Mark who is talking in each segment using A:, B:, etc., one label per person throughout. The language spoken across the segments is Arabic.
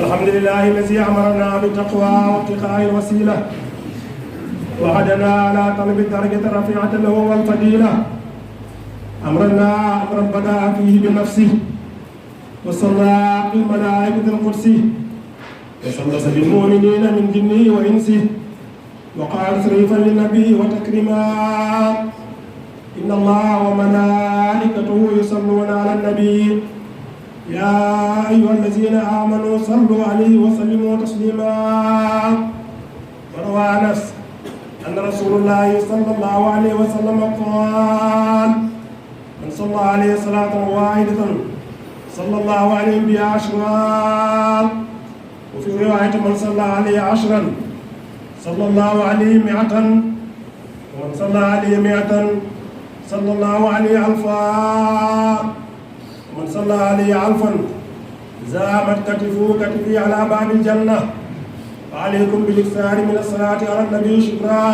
A: الحمد لله الذي أمرنا بالتقوى واتقاء الوسيلة وهدنا على طلب الدرجة الرفيعة له والفضيلة. أمرنا بدأ فيه بنفسه وصلى بالملائكة القدس وصلى بالمؤمنين من جنه وإنسه وقال تشريفا للنبي وتكريما إن الله وملائكته يصلون على النبي يا أيها الذين آمنوا صلوا عليه وسلموا تسليما. وروى أنس أن رسول الله صلى الله عليه وسلم قال من صلى عليه صلاة واحدة صلى الله عليه بها عشرا، وفي رواية من صلى عليه عشرا صلى الله عليه 100، ومن صلى عليه 100 صلى الله عليه 1000، ومن صلى عليه 1000 زامت كتفي على باب الجنة. فعليكم بالإكثار من الصلاة على النبي شكرا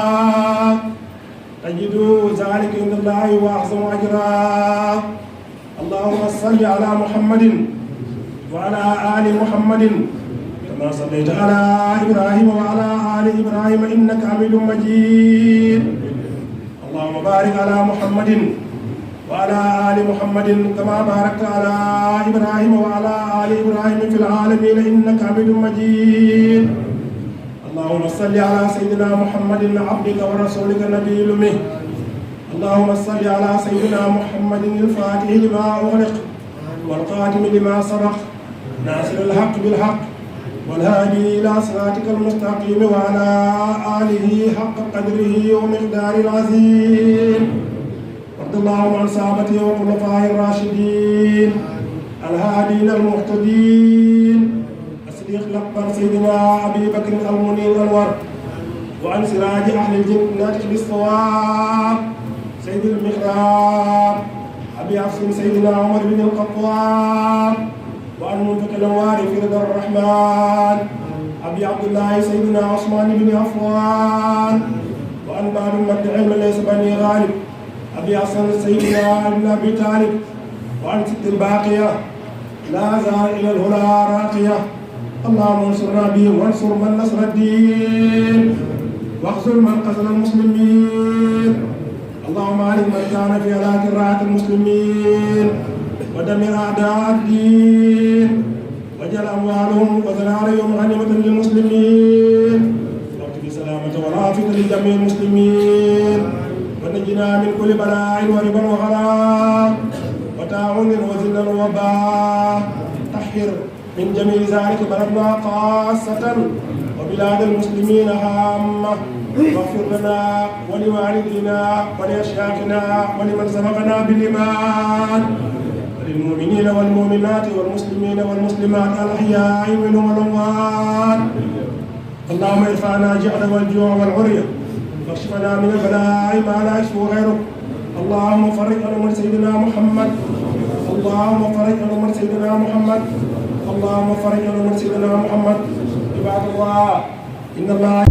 A: تجدوا ذلك عند الله وأعظم أجرا. اللهم صل على محمد وعلى آل محمد كما صليت على إبراهيم وعلى آل إبراهيم إنك حميد مجيد. اللهم بارك على محمد وعلى آل محمد كما باركت على إبراهيم وعلى آل إبراهيم في العالمين إنك حميد مجيد. اللهم صل على سيدنا محمد عبدك ورسولك النبي الأمي. اللهم صل على سيدنا محمد الفاتح لما أغلق والقادم لما سبق ناصر الحق بالحق والهادي إلى صراطك المستقيم وعلى آله حق قدره ومقداره العظيم. وارض اللهم عن صحابته وخلفائه الراشدين الهادين المهتدين الصديق الأكبر سيدنا أبي بكر المنير الأنور، وعن سراج أهل الجنة بالصواب سيد المحراب أبي حفص سيدنا عمر بن الخطاب، وعن منفق الأنوار في رضا الرحمن أبي عبد الله سيدنا عثمان بن عفان، وعن باب المجد علم ليس بني غالب أبي حسن سيدنا ابن أبي طالب، وعن ست الباقية لا زال إلى الهلا راقية. اللهم انصرنا بهم وانصر من نصر الدين واخذل من قتل المسلمين. اللهم علم من كان في هلاك راعة المسلمين ودمر أعداء الدين واجعل أموالهم وذراريهم غنيمة للمسلمين واكتب سلامة والعافية لجميع المسلمين ونجنا من كل بلاء وربا وغلاء وتعاون وذل ووباء. طهر من جميع ذلك بلدنا خاصة وبلاد المسلمين عامة. واغفر لنا ولوالدينا ولأشياخنا ولمن سبقنا بالإيمان وللمؤمنين والمؤمنات والمسلمين والمسلمات الأحياء منهم والأموات. اللهم ارفعنا الجهل والجوع والعري واكشفنا من البلاء ما لا يكشفه غيرك. اللهم فرج عن أمة سيدنا محمد. اللهم فرج عن أمة سيدنا محمد. اللهم فرج عن أمة سيدنا محمد. عباد الله إن الله